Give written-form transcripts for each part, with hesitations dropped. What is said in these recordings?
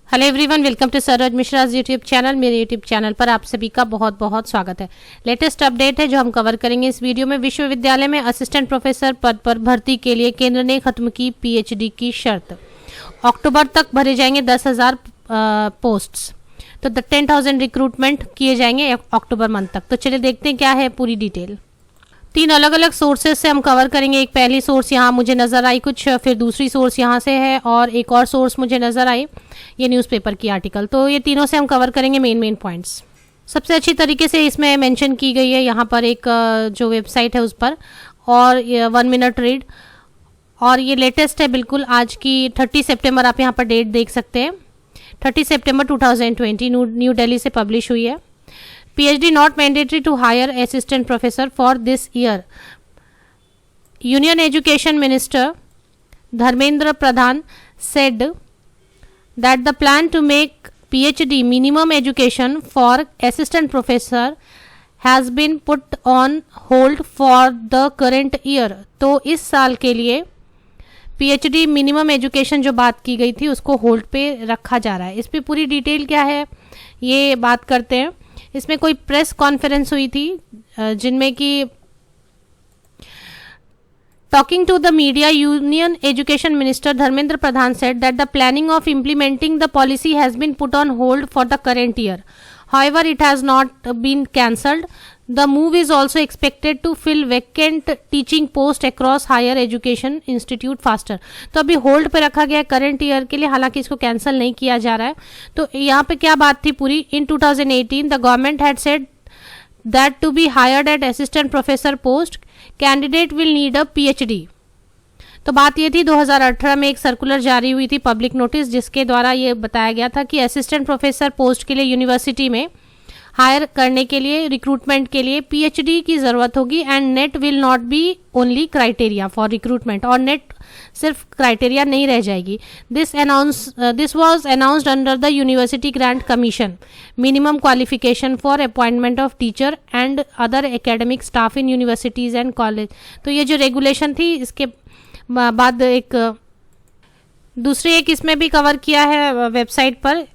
Hello everyone, welcome to Saroj Mishra's YouTube channel. मेरे YouTube channel पर आप सभी का बहुत बहुत स्वागत है। लेटेस्ट अपडेट है जो हम कवर करेंगे इस वीडियो में। विश्वविद्यालय में असिस्टेंट प्रोफेसर पद पर भर्ती के लिए केंद्र ने खत्म की पीएचडी की शर्त। अक्टूबर तक भरे जाएंगे 10,000 पोस्ट्स, तो 10,000 रिक्रूटमेंट किए जाएंगे अक्टूबर मंथ तक। तो चलिए देखते हैं क्या है पूरी डिटेल। 3 अलग अलग सोर्सेज से हम कवर करेंगे। एक पहली सोर्स यहाँ मुझे नज़र आई कुछ, फिर दूसरी सोर्स यहाँ से है और एक और सोर्स मुझे नज़र आई ये न्यूज़पेपर की आर्टिकल। तो ये तीनों से हम कवर करेंगे मेन पॉइंट्स। सबसे अच्छी तरीके से इसमें मेंशन की गई है यहाँ पर एक जो वेबसाइट है उस पर, और 1 मिनट रीड, और ये लेटेस्ट है बिल्कुल आज की 30 सितंबर। आप यहाँ पर डेट देख सकते हैं, 30 सितंबर 2020 न्यू दिल्ली से पब्लिश हुई है। PhD not mandatory to hire assistant professor for this year. Union Education Minister Dharmendra Pradhan said that the plan to make PhD minimum education for assistant professor has been put on hold for the current year. तो इस साल के लिए PhD minimum education जो बात की गई थी उसको होल्ड पे रखा जा रहा है। इस पर पूरी डिटेल क्या है ये बात करते हैं। इसमें कोई प्रेस कॉन्फ्रेंस हुई थी जिनमें कि talking to the media union education minister Dharmendra Pradhan said that the planning of implementing the policy has been put on hold for the current year. However, it has not been cancelled. The move is also expected to fill vacant teaching post across higher education institute faster. तो अभी hold पे रखा गया है current year के लिए, हालांकि इसको कैंसिल नहीं किया जा रहा है। तो यहाँ पे क्या बात थी पूरी, इन 2018 the government had said that to be hired at assistant professor post, candidate will need a PhD. तो बात ये थी 2018 में एक सर्कुलर जारी हुई थी, पब्लिक नोटिस, जिसके द्वारा ये बताया गया था कि असिस्टेंट प्रोफेसर पोस्ट के लिए यूनिवर्सिटी में हायर करने के लिए, रिक्रूटमेंट के लिए पीएचडी की ज़रूरत होगी and net will not be only criteria for recruitment. और नेट सिर्फ क्राइटेरिया नहीं रह जाएगी। This was announced under the university grant commission minimum qualification for appointment of teacher and other academic staff in universities and college. तो ये जो regulation थी इसके बाद एक दूसरी एक इसमें भी कवर किया है वेबसाइट पर।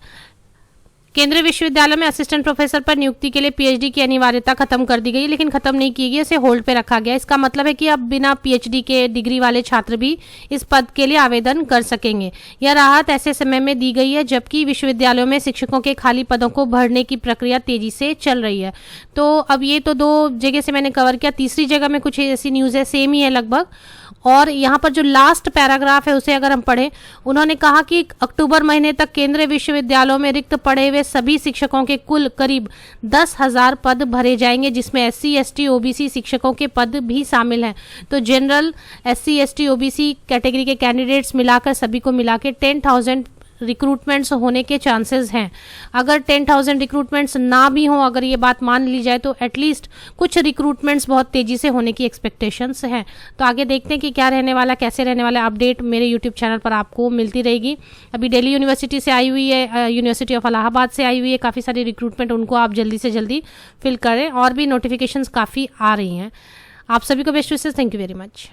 केंद्रीय विश्वविद्यालय में असिस्टेंट प्रोफेसर पर नियुक्ति के लिए पीएचडी की अनिवार्यता खत्म कर दी गई, लेकिन खत्म नहीं की गई, इसे होल्ड पे रखा गया। इसका मतलब है कि अब बिना पीएचडी के डिग्री वाले छात्र भी इस पद के लिए आवेदन कर सकेंगे। यह राहत ऐसे समय में दी गई है जबकि विश्वविद्यालयों में शिक्षकों के खाली पदों को भरने की प्रक्रिया तेजी से चल रही है। तो अब ये तो 2 जगह से मैंने कवर किया, तीसरी जगह में कुछ ऐसी न्यूज़ है, सेम ही है लगभग। और यहाँ पर जो लास्ट पैराग्राफ है उसे अगर हम पढ़ें, उन्होंने कहा कि अक्टूबर महीने तक केंद्रीय विश्वविद्यालयों में रिक्त पड़े हुए सभी शिक्षकों के कुल करीब 10,000 पद भरे जाएंगे, जिसमें SC, ST, OBC शिक्षकों के पद भी शामिल हैं। तो general SC, ST, OBC category के कैंडिडेट्स मिलाकर सभी को मिला के 10,000 रिक्रूटमेंट्स होने के चांसेस हैं। अगर 10,000 रिक्रूटमेंट्स ना भी हों, अगर ये बात मान ली जाए, तो एटलीस्ट कुछ रिक्रूटमेंट्स बहुत तेज़ी से होने की एक्सपेक्टेशंस हैं। तो आगे देखते हैं कि क्या रहने वाला, कैसे रहने वाला। अपडेट मेरे यूट्यूब चैनल पर आपको मिलती रहेगी। अभी दिल्ली यूनिवर्सिटी से आई हुई है, यूनिवर्सिटी ऑफ इलाहाबाद से आई हुई है काफ़ी सारी रिक्रूटमेंट, उनको आप जल्दी से जल्दी फिल करें। और भी नोटिफिकेशंस काफ़ी आ रही हैं। आप सभी को best wishes. Thank you very much.